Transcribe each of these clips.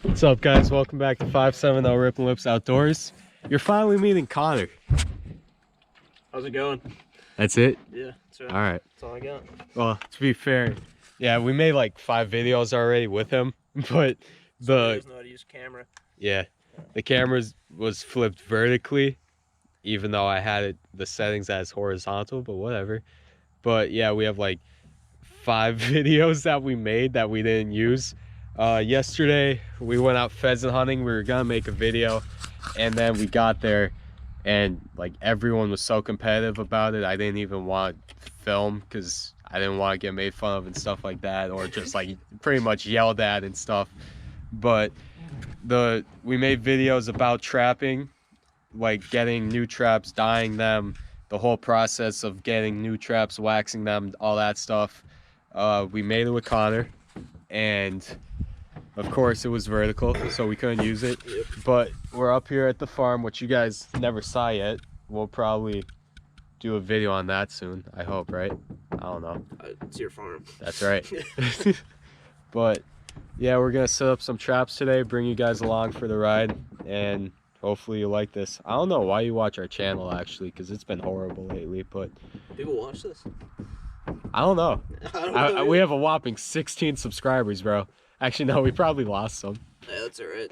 What's up, guys? Welcome back to 570 Rippin Lips Outdoors. You're finally meeting Connor. How's it going? That's it? Yeah, that's right. All right. That's all I got. Well, to be fair, yeah, we made like 5 videos already with him, but Somebody doesn't know how to use a camera. Yeah, the camera was flipped vertically, even though I had the settings as horizontal, but whatever. But yeah, we have like 5 videos that we made that we didn't use. Yesterday we went out pheasant hunting. We were gonna make a video, and then we got there and like everyone was so competitive about it, I didn't even want to film because I didn't want to get made fun of and stuff like that, or just like pretty much yelled at and stuff. But we made videos about trapping, like getting new traps, dyeing them, the whole process of getting new traps, waxing them, all that stuff. We made it with Connor, and of course it was vertical, so we couldn't use it. Yep. But we're up here at the farm, which you guys never saw yet. We'll probably do a video on that soon, I hope, right? I don't know. It's your farm. That's right. But yeah, we're gonna set up some traps today, bring you guys along for the ride, and hopefully you like this. I don't know why you watch our channel, actually, because it's been horrible lately, but People watch this? I don't know. I don't know. We have a whopping 16 subscribers, bro. Actually, no, we probably lost some. Yeah, that's alright.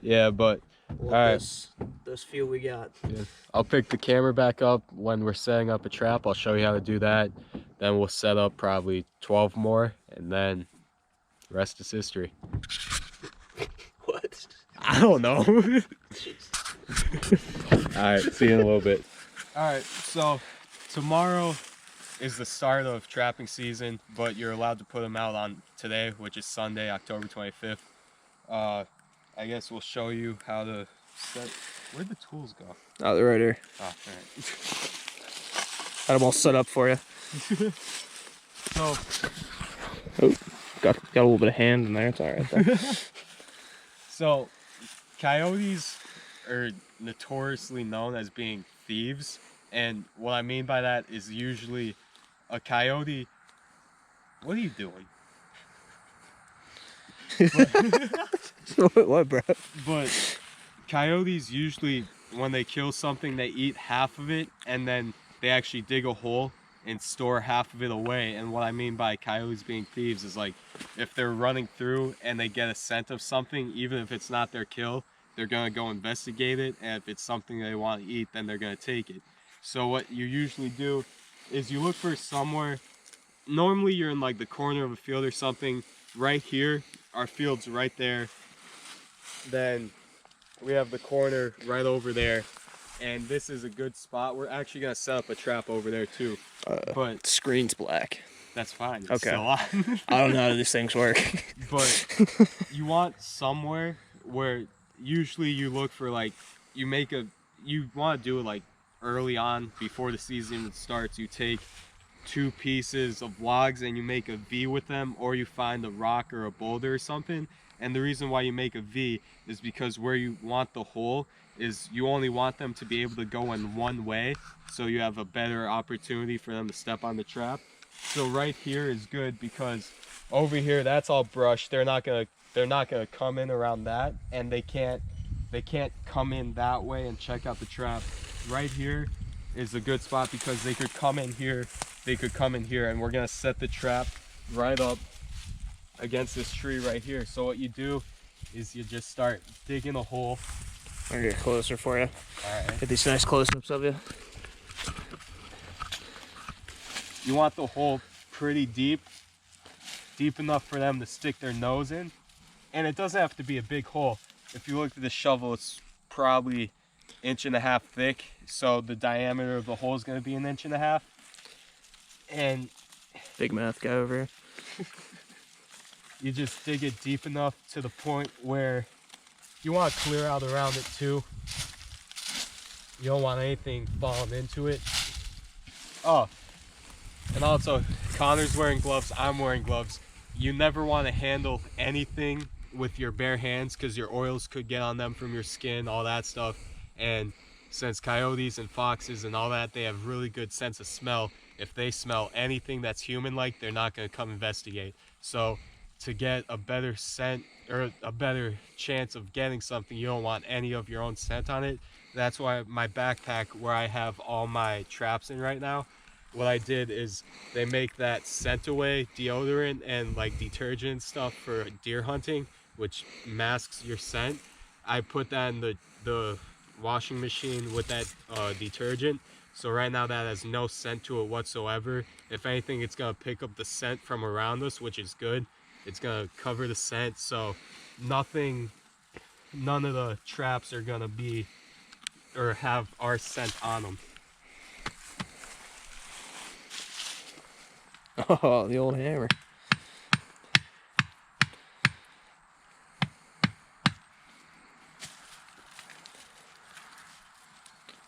Yeah, but All right. Those few we got. Yeah. I'll pick the camera back up when we're setting up a trap. I'll show you how to do that. Then we'll set up probably 12 more, and then the rest is history. What? I don't know. All right, see you in a little bit. All right, so tomorrow is the start of trapping season, but you're allowed to put them out on today, which is Sunday, October 25th. I guess we'll show you how to set. Where'd the tools go? Oh, they're right here. Oh, all right. Got them all set up for you. So, oh, got a little bit of hand in there. It's all right. So, coyotes are notoriously known as being thieves, and what I mean by that is usually a coyote. What are you doing? What, bro? But coyotes usually, when they kill something, they eat half of it, and then they actually dig a hole and store half of it away. And what I mean by coyotes being thieves is, like, if they're running through and they get a scent of something, even if it's not their kill, they're gonna go investigate it, and if it's something they want to eat, then they're gonna take it. So what you usually do is you look for somewhere. Normally you're in like the corner of a field or something. Right here, our field's right there. Then we have the corner right over there, and this is a good spot. We're actually gonna set up a trap over there too, but Screen's black. that's fine. It's Okay. still on. I don't know how these things work. But you want somewhere where usually you look for, like, you want to do it like early on before the season starts. You take 2 pieces of logs and you make a V with them, or you find a rock or a boulder or something. And the reason why you make a V is because where you want the hole is you only want them to be able to go in one way, so you have a better opportunity for them to step on the trap. So right here is good because over here that's all brush. They're not gonna come in around that, and they can't come in that way and check out the trap. Right here is a good spot because they could come in here, and we're gonna set the trap right up against this tree right here. So what you do is you just start digging a hole. I'll get closer for you. All right. Get these nice close-ups of you. You want the hole pretty deep enough for them to stick their nose in, and it doesn't have to be a big hole. If you look at the shovel, it's probably 1.5 inches thick, so the diameter of the hole is going to be 1.5 inches. And Big math guy over here. you just dig it deep enough to the point where you want to clear out around it too. You don't want anything falling into it. Oh, and also, Connor's wearing gloves, I'm wearing gloves. You never want to handle anything with your bare hands because your oils could get on them from your skin, all that stuff. And since coyotes and foxes and all that, they have really good sense of smell. If they smell anything that's human-like, they're not going to come investigate. So to get a better scent or a better chance of getting something. You don't want any of your own scent on it. That's why my backpack, where I have all my traps in right now, what I did is they make that scent away deodorant and like detergent stuff for deer hunting, which masks your scent. I put that in the washing machine with that detergent. So right now that has no scent to it whatsoever. If anything, it's gonna pick up the scent from around us, which is good. It's gonna cover the scent, so none of the traps are gonna be or have our scent on them. Oh, the old hammer.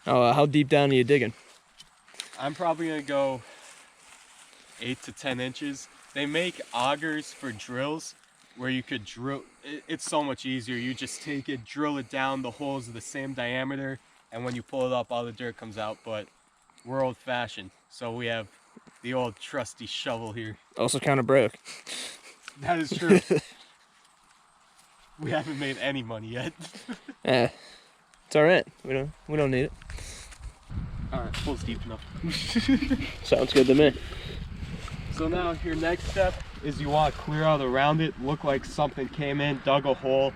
Oh, how deep down are you digging? I'm probably gonna go 8 to 10 inches. They make augers for drills where you could drill. It's so much easier. You just take it, drill it down. The holes are the same diameter, and when you pull it up, all the dirt comes out. But we're old-fashioned, so we have the old trusty shovel here. Also kind of broke. That is true. We haven't made any money yet. Yeah, it's all right. We don't need it. All right, hole's deep enough. Sounds good to me. So now your next step is you want to clear out around it, look like something came in, dug a hole,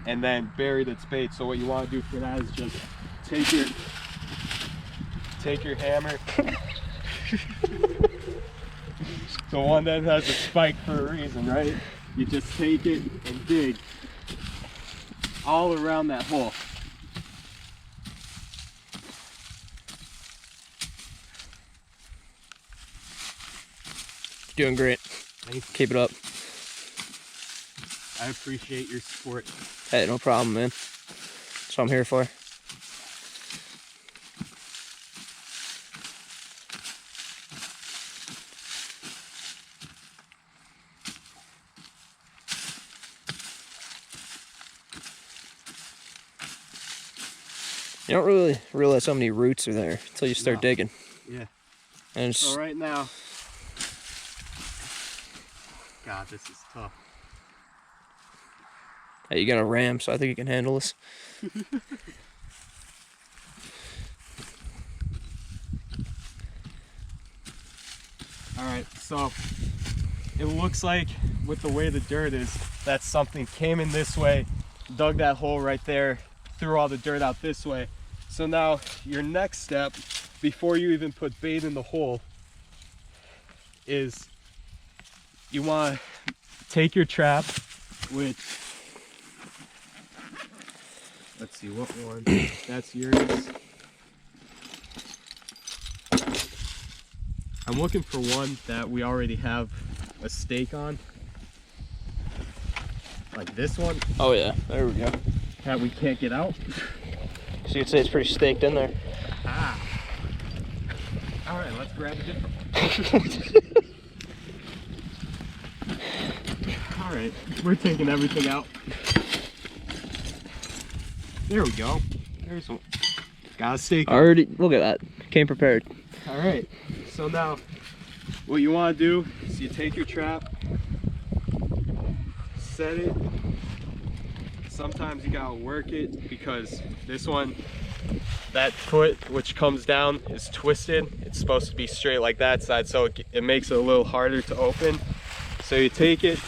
and then buried its bait. So what you want to do for that is just take your hammer. The one that has a spike for a reason, right? You just take it and dig all around that hole. Doing great. Thanks. Keep it up. I appreciate your support. Hey, no problem, man. That's what I'm here for. You don't really realize how many roots are there until you start digging. Yeah. And so right now, God, this is tough. Hey, you got a ram, so I think you can handle this. All right, so it looks like with the way the dirt is, that something came in this way, dug that hole right there, threw all the dirt out this way. So now your next step, before you even put bait in the hole, is you want to take your trap, which, let's see, what one? That's yours. I'm looking for one that we already have a stake on. Like this one. Oh yeah, there we go. That we can't get out. So you could say it's pretty staked in there. Ah. All right, let's grab a different. All right, we're taking everything out. There we go. There's one. Got a stake. Already, look at that. Came prepared. All right, so now what you want to do is you take your trap, set it. Sometimes you gotta work it because this one, that foot which comes down is twisted. It's supposed to be straight like that side, so it makes it a little harder to open. So you take it,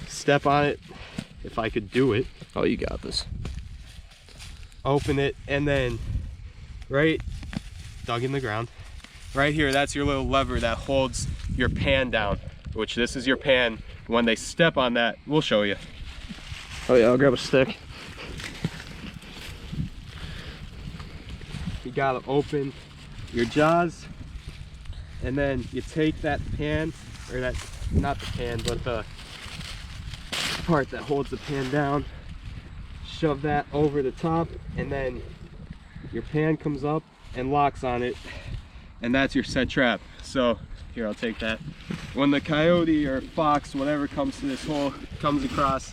step on it, if I could do it. Oh, you got this. Open it, and then right, dug in the ground, right here, that's your little lever that holds your pan down, which this is your pan. When they step on that, we'll show you. Oh yeah, I'll grab a stick. You gotta open your jaws, and then you take that pan, or that, not the pan, but the part that holds the pan down, shove that over the top, and then your pan comes up and locks on it, and that's your set trap. So here, I'll take that. When the coyote or fox, whatever comes to this hole, comes across,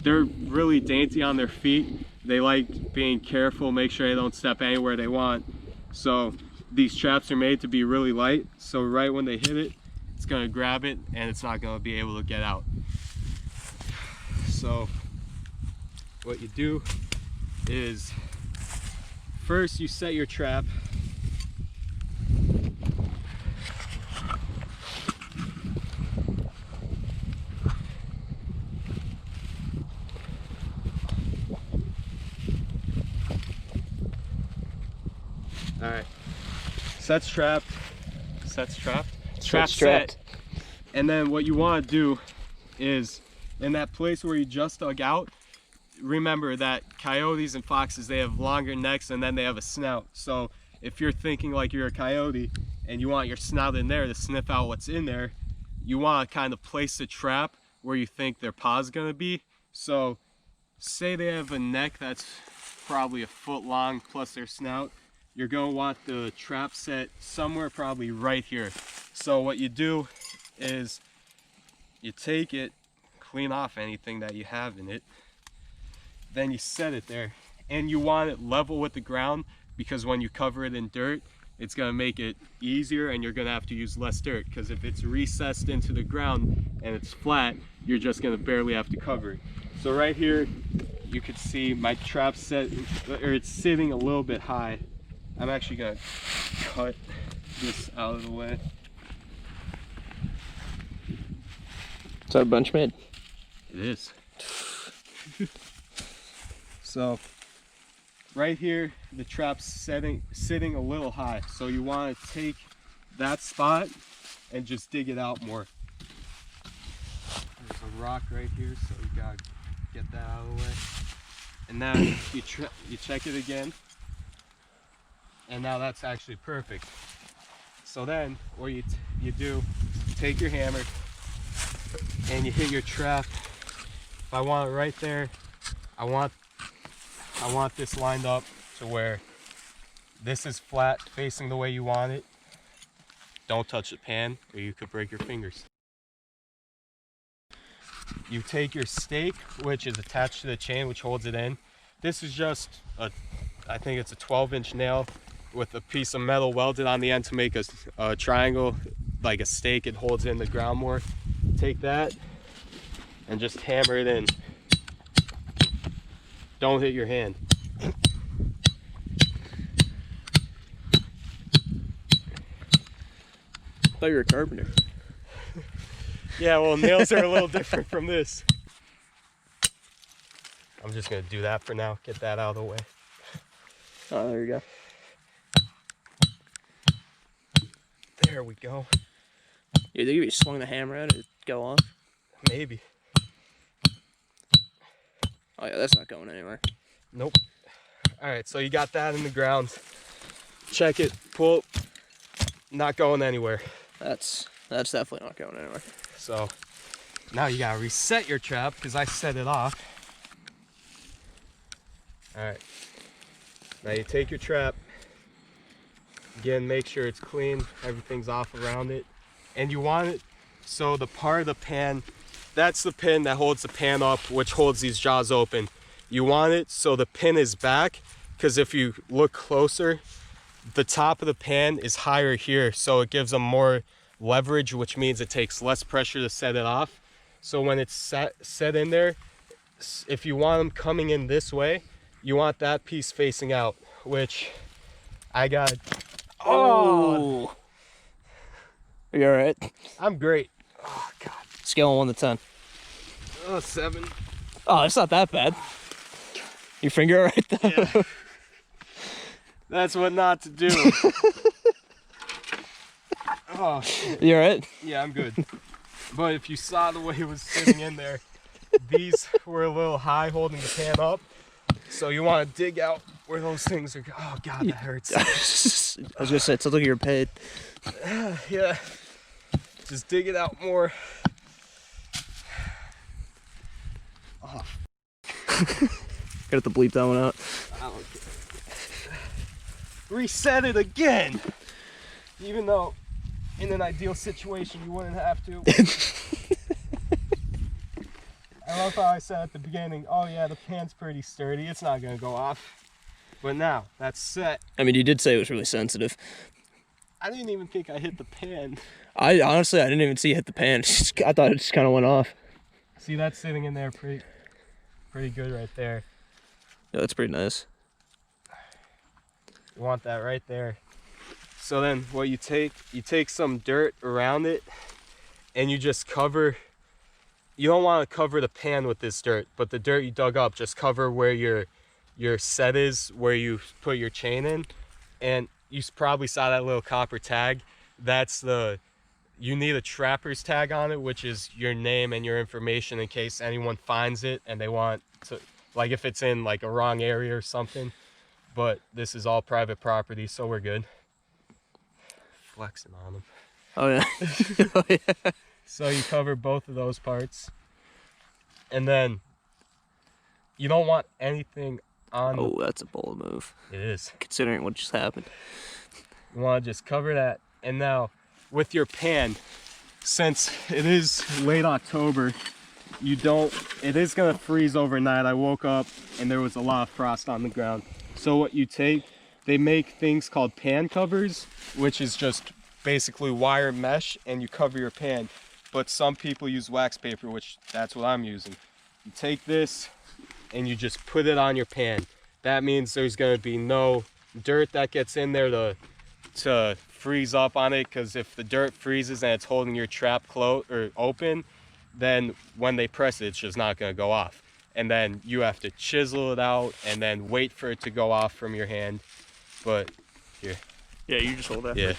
they're really dainty on their feet. They like being careful, make sure they don't step anywhere they want. So these traps are made to be really light, so right when they hit it, it's gonna grab it and it's not gonna be able to get out. So what you do is first you set your trap. All right, set's trapped, trap set. And then what you want to do is in that place where you just dug out, remember that coyotes and foxes, they have longer necks and then they have a snout. So if you're thinking like you're a coyote and you want your snout in there to sniff out what's in there, you want to kind of place the trap where you think their paw's going to be. So say they have a neck that's probably a foot long plus their snout, you're going to want the trap set somewhere probably right here. So what you do is you take it, clean off anything that you have in it, then you set it there, and you want it level with the ground, because when you cover it in dirt, it's going to make it easier and you're going to have to use less dirt, because if it's recessed into the ground and it's flat, you're just going to barely have to cover it. So right here you can see my trap set, or it's sitting a little bit high. I'm actually going to cut this out of the way. Is that a bunch made? It is. So right here the trap's sitting a little high, so you want to take that spot and just dig it out more. There's a rock right here, so you gotta get that out of the way. And now you check it again, and now that's actually perfect. So then what you do, take your hammer and you hit your trap. If I want it right there, I want this lined up to where this is flat, facing the way you want it. Don't touch the pan or you could break your fingers. You take your stake, which is attached to the chain, which holds it in. This is just I think it's a 12-inch nail with a piece of metal welded on the end to make a triangle, like a stake. It holds in the ground more. Take that and just hammer it in. Don't hit your hand. I thought you were a carpenter. Yeah, well, nails are a little different from this. I'm just gonna do that for now. Get that out of the way. Oh, there you go. There we go. You think if you swung the hammer at it, it'd go off? Maybe. Oh yeah, that's not going anywhere. Nope. All right, so you got that in the ground. Check it, pull. Not going anywhere. That's definitely not going anywhere. So now you gotta reset your trap because I set it off. All right. Now you take your trap. Again, make sure it's clean, everything's off around it. And you want it so the part of the pan, that's the pin that holds the pan up, which holds these jaws open. You want it so the pin is back, because if you look closer, the top of the pan is higher here, so it gives them more leverage, which means it takes less pressure to set it off. So when it's set in there, if you want them coming in this way, you want that piece facing out, which I got. Oh! Are you alright? I'm great. Oh, God. Scale of 1 to 10. 7. Oh, it's not that bad. Your finger alright though? Yeah. That's what not to do. Oh, shit. You alright? Yeah, I'm good. But if you saw the way it was sitting in there, these were a little high holding the pan up. So you want to dig out where those things are. Oh, God, that hurts. I was going to say, it sounds like you're paid. Yeah. Just dig it out more. Oh. Gotta have to bleep that one out. I don't care. Reset it again! Even though in an ideal situation you wouldn't have to. I love how I said at the beginning, oh yeah, the pan's pretty sturdy, it's not gonna go off. But now, that's set. I mean, you did say it was really sensitive. I didn't even think I hit the pan. I honestly didn't even see it hit the pan. I thought it just kind of went off. See, that's sitting in there pretty good right there. Yeah, that's pretty nice. You want that right there. So then what you take some dirt around it and you just cover. You don't want to cover the pan with this dirt, but the dirt you dug up, just cover where your set is, where you put your chain in. And you probably saw that little copper tag. That's you need a trapper's tag on it, which is your name and your information in case anyone finds it and they want to, like if it's in like a wrong area or something. But this is all private property, so we're good. Flexing on them. Oh yeah. Oh yeah. So you cover both of those parts. And then you don't want anything on. Oh, that's a bold move. It is. Considering what just happened. You want to just cover that. And now with your pan, since it is late October, it is going to freeze overnight. I woke up and there was a lot of frost on the ground. So what you take, they make things called pan covers, which is just basically wire mesh, and you cover your pan. But some people use wax paper, which that's what I'm using. You take this and you just put it on your pan. That means there's going to be no dirt that gets in there to freeze up on it, because if the dirt freezes and it's holding your trap closed or open, then when they press it, it's just not going to go off. And then you have to chisel it out and then wait for it to go off from your hand. But here. Yeah, you just hold that. Yeah.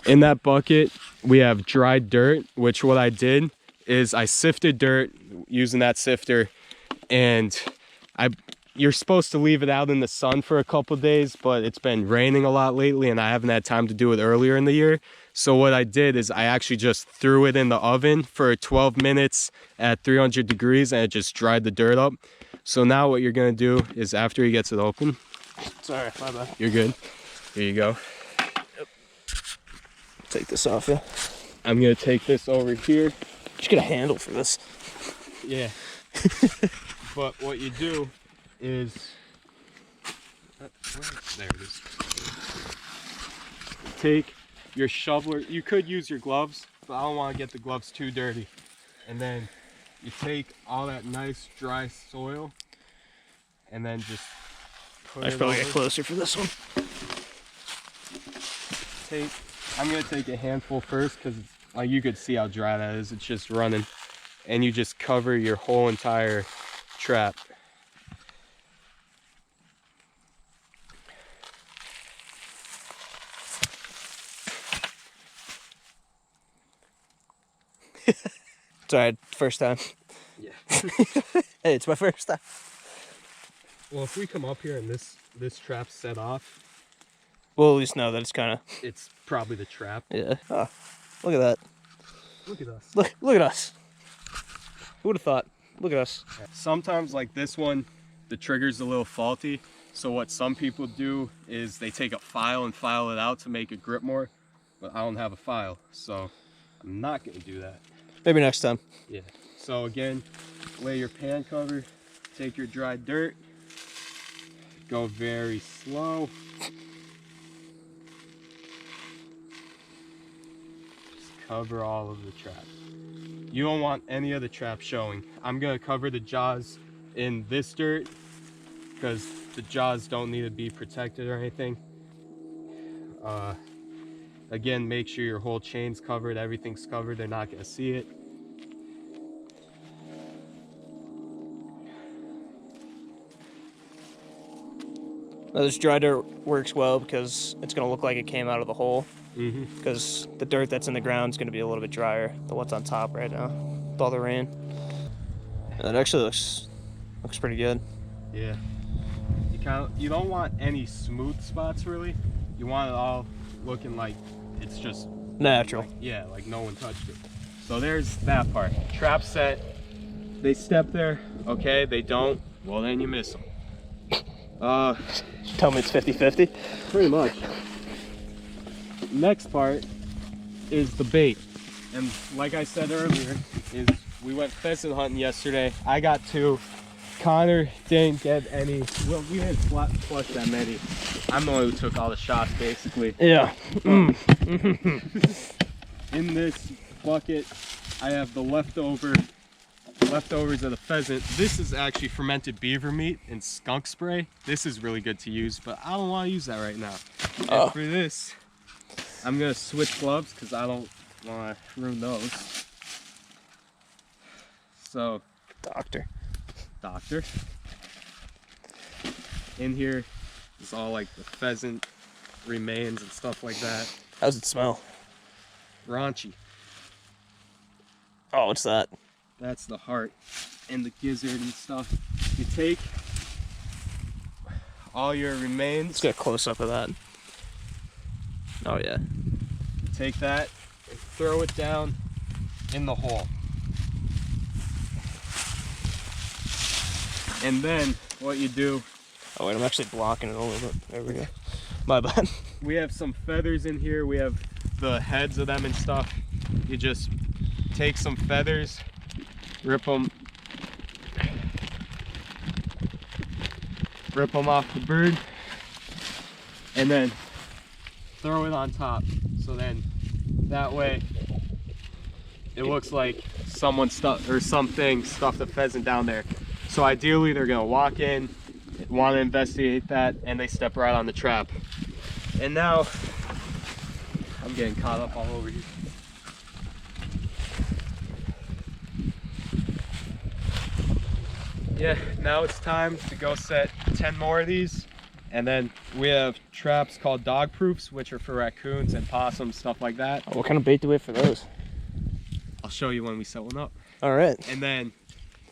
In that bucket, we have dried dirt, which what I did is I sifted dirt using that sifter, and you're supposed to leave it out in the sun for a couple days, but it's been raining a lot lately and I haven't had time to do it earlier in the year. So what I did is I actually just threw it in the oven for 12 minutes at 300 degrees and it just dried the dirt up. So now what you're gonna do is after he gets it open. Sorry, my bad. You're good. Here you go. Yep. Take this off, yeah. I'm gonna take this over here. Just get a handle for this. Yeah. But what you do is, there it is. Take your shoveler. You could use your gloves, but I don't want to get the gloves too dirty. And then you take all that nice dry soil and then just put I should probably get closer for this one. I'm gonna take a handful first because like you could see how dry that is. It's just running, and you just cover your whole entire trap. It's alright, first time. Yeah. Hey, it's my first time. Well, if we come up here and this trap's set off, We'll at least know that it's kind of. it's probably the trap. Yeah. Oh, look at that. Look at us. Look at us. Who would have thought? Look at us. Sometimes like this one, the trigger's a little faulty. So what some people do is they take a file and file it out to make it grip more. But I don't have a file, so I'm not gonna do that. Maybe next time. Yeah. So again, lay your pan cover, take your dry dirt, go very slow. Just cover all of the trap. You don't want any of the trap showing. I'm gonna cover the jaws in this dirt because the jaws don't need to be protected or anything. Again, make sure your whole chain's covered, everything's covered, they're not gonna see it. Now, this dry dirt works well because it's going to look like it came out of the hole. Because the dirt that's in the ground is going to be a little bit drier than what's on top right now with all the rain. It actually looks pretty good. Yeah. You don't want any smooth spots really. You want it all looking like it's just Natural. like no one touched it. So there's that part. Trap set. They step there. Okay, they don't. Well, then you miss them. Tell me it's 50-50. Pretty much. Next part is the bait. And like I said earlier, we went pheasant hunting yesterday. I got 2. Connor didn't get any. Well, we didn't flush that many. I'm the one who took all the shots, basically. Yeah. In this bucket, I have the leftover leftovers of the pheasant. This is actually fermented beaver meat and skunk spray. This is really good to use, but I don't want to use that right now. And for this, I'm gonna switch gloves because I don't want to ruin those. So, Doctor. In here is all like the pheasant remains and stuff like that. How's it smell? Raunchy. Oh, what's that? That's the heart and the gizzard and stuff. You take all your remains. Let's get a close up of that. Oh yeah. Take that and throw it down in the hole. And then what you do. Oh wait, I'm actually blocking it a little bit. There we go. My bad. We have some feathers in here. We have the heads of them and stuff. You just take some feathers, rip them off the bird, and then throw it on top. So then that way it looks like someone stuffed or something stuffed a pheasant down there. So ideally they're gonna walk in, want to investigate that, and they step right on the trap. And now I'm getting caught up all over here. Yeah, now it's time to go set 10 more of these. And then we have traps called dog proofs, which are for raccoons and possums, stuff like that. Oh, what kind of bait do we have for those? I'll show you when we set one up. All right. And then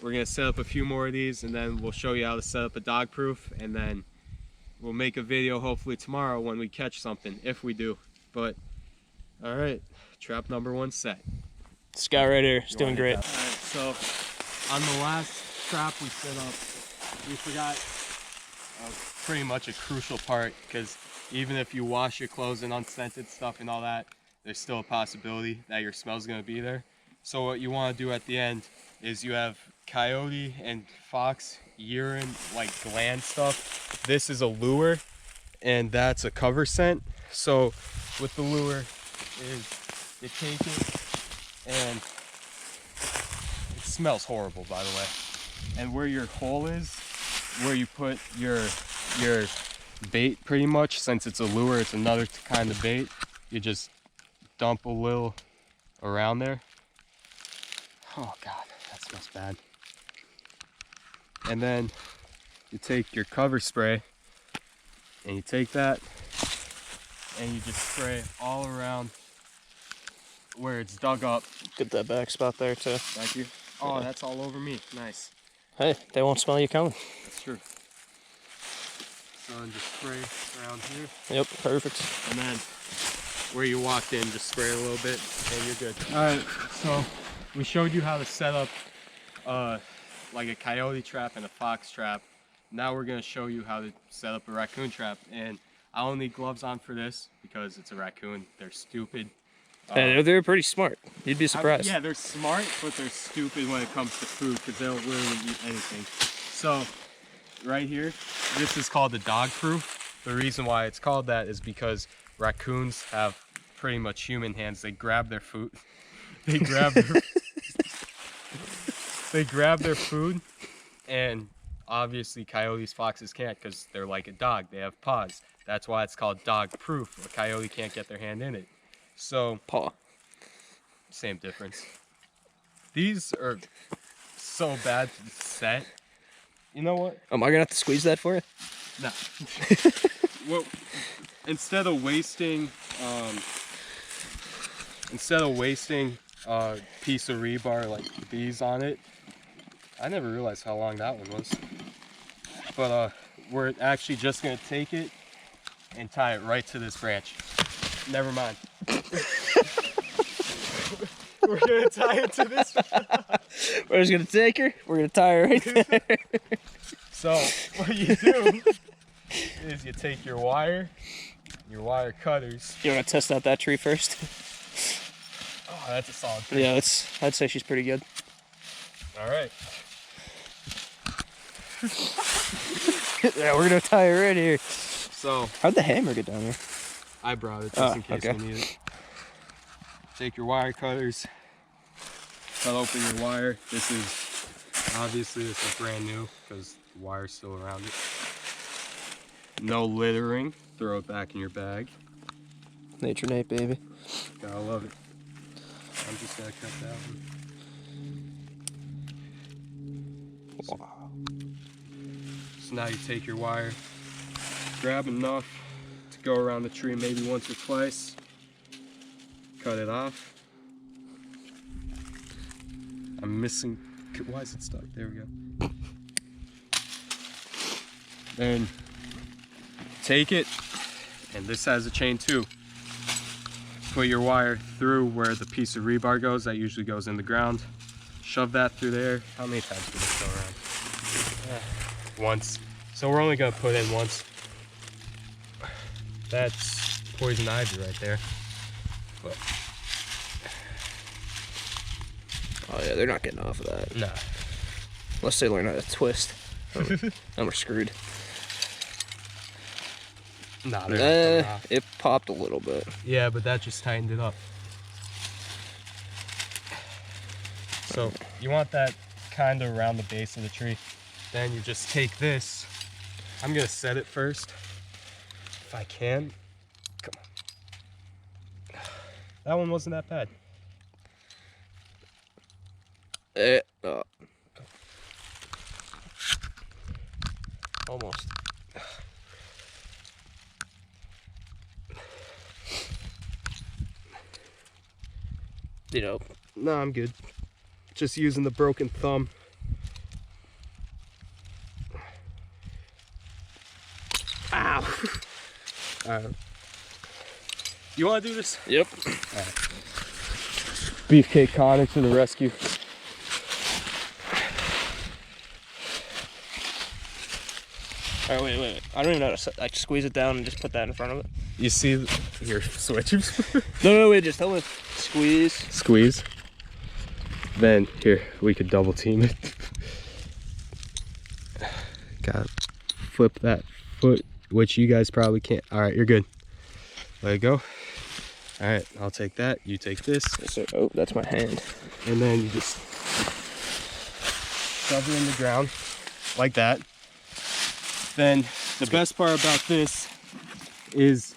we're gonna set up a few more of these, and then we'll show you how to set up a dog proof, and then we'll make a video hopefully tomorrow when we catch something, if we do. But all right, trap number 1 set. This guy right here is doing great. All right, so on the last trap we set up, we forgot pretty much a crucial part, because even if you wash your clothes and unscented stuff and all that, there's still a possibility that your smell's gonna be there. So what you want to do at the end is you have coyote and fox urine, like gland stuff. This is a lure, and that's a cover scent. So with the lure is you take it, and it smells horrible, by the way. And where your hole is, where you put your bait, pretty much, since it's a lure, it's another kind of bait. You just dump a little around there. Oh God, that smells bad. And then you take your cover spray, and you take that, and you just spray all around where it's dug up. Get that back spot there too. Thank you. Oh, that's all over me. Nice. Hey, they won't smell you coming. That's true. So then just spray around here. Yep, perfect. And then where you walked in, just spray a little bit, and you're good. All right, so we showed you how to set up like a coyote trap and a fox trap. Now we're gonna show you how to set up a raccoon trap. And I don't need gloves on for this because it's a raccoon. They're stupid. They're pretty smart. You'd be surprised. Yeah, they're smart, but they're stupid when it comes to food because they don't literally eat anything. So right here, this is called the dog proof. The reason why it's called that is because raccoons have pretty much human hands. They grab their food. They grab their food, and obviously coyotes, foxes can't because they're like a dog. They have paws. That's why it's called dog proof. A coyote can't get their hand in it. So paw. Same difference. These are so bad to set. You know what? Am I gonna have to squeeze that for you? No. Well, instead of wasting a piece of rebar like these on it, I never realized how long that one was. But we're actually just gonna take it and tie it right to this branch. Never mind. We're gonna tie it to this. We're just gonna take her. We're gonna tie her right there. So what you do is you take your wire cutters. You wanna test out that tree first? Oh, that's a solid tree. Yeah, I'd say she's pretty good. All right. Yeah, we're gonna tie her right here. So how'd the hammer get down there? I brought it just in case okay. we need it. Take your wire cutters, cut open your wire. This is Obviously, this is brand new because the wire's still around it. No littering. Throw it back in your bag. Nature Nate, baby. Gotta love it. I'm just gonna cut that one. Wow. So now you take your wire, grab enough to go around the tree maybe once or twice, cut it off. I'm missing, why is it stuck? There we go. Then take it, and this has a chain too. Put your wire through where the piece of rebar goes, that usually goes in the ground. Shove that through there. How many times do this go around? Once. So we're only gonna put in once. That's poison ivy right there. But Oh yeah, they're not getting off of that. nah. Unless they learn how to twist. Then we're screwed. Nah, they're not coming off. It popped a little bit. Yeah, but that just tightened it up. So you want that kind of around the base of the tree. Then you just take this. I'm gonna set it first, if I can. Come on. That one wasn't that bad. Almost. You know, No, I'm good. Just using the broken thumb. Ow! Alright. You want to do this? yep. Alright. Beefcake Connor to the rescue. All right, wait. I don't even know how to like squeeze it down and just put that in front of it. You see your switches? No, wait, just tell me. Squeeze. Squeeze. Then here we could double team it. Gotta flip that foot, which you guys probably can't. All right, you're good. Let it go. All right, I'll take that. You take this, Oh, that's my hand. and then you just shove it in the ground like that. Then the best part about this is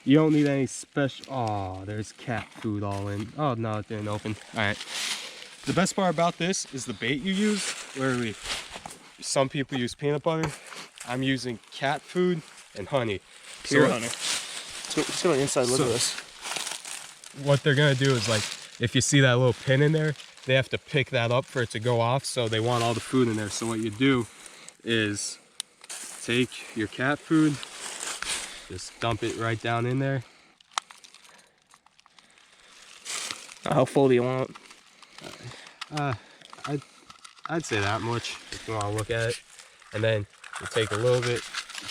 you don't need any special. Oh, there's cat food all in. Oh no, it didn't open. All right. The best part about this is the bait you use. Literally, some people use peanut butter. I'm using cat food and honey. Pure So honey. Let's go on the inside. Look at this. what they're gonna do is, like, if you see that little pin in there, they have to pick that up for it to go off. So they want all the food in there. So what you do is take your cat food, just dump it right down in there. How full do you want? I'd say that much if you want to look at it. And then you take a little bit,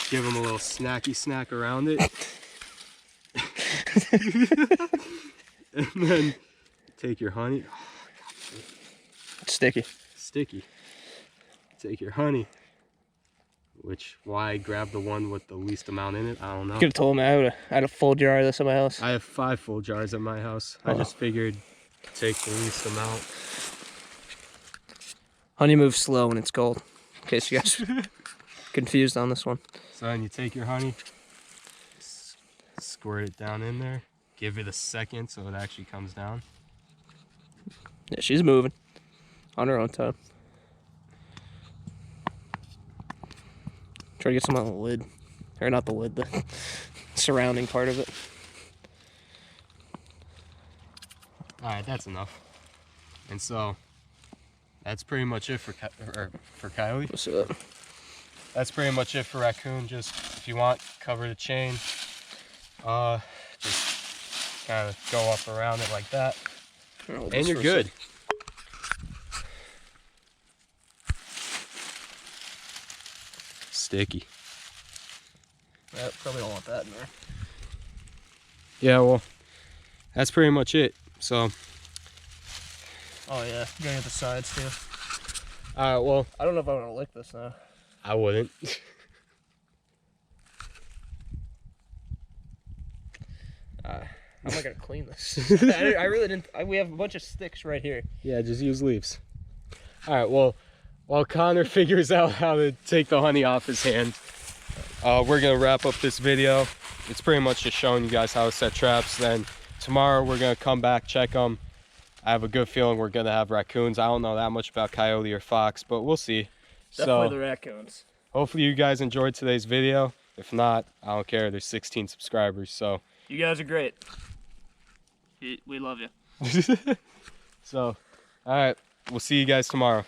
give them a little snacky snack around it. And then take your honey. It's sticky. Sticky. Take your honey. Which, why I grabbed the one with the least amount in it, I don't know. You could have told me I had a full jar of this in my house. I have 5 full jars at my house. I Oh. just figured take the least amount. Honey moves slow when it's cold. In case you guys are confused on this one. So then you take your honey, squirt it down in there, give it a second so it actually comes down. Yeah, she's moving on her own time. Try to get some on the lid. Or not the lid, the surrounding part of it. Alright, that's enough. And so, that's pretty much it for Kylie. What's up? That's pretty much it for Raccoon. Just, if you want, cover the chain. Just kind of go up around it like that. And you're good. Sticky. Yeah, probably don't want that in there. Yeah, well, that's pretty much it. So, Oh yeah, you gotta get the sides too. well, I don't know if I want to lick this now. I wouldn't. How am I gonna clean this? I really didn't. We have a bunch of sticks right here. Yeah, just use leaves. All right, well, while Connor figures out how to take the honey off his hand, we're gonna wrap up this video. It's pretty much just showing you guys how to set traps. Then tomorrow we're gonna come back, check them. I have a good feeling we're gonna have raccoons. I don't know that much about coyote or fox, but we'll see. Definitely the raccoons. Hopefully you guys enjoyed today's video. If not, I don't care. There's 16 subscribers, so. You guys are great. We love you. So, all right. We'll see you guys tomorrow.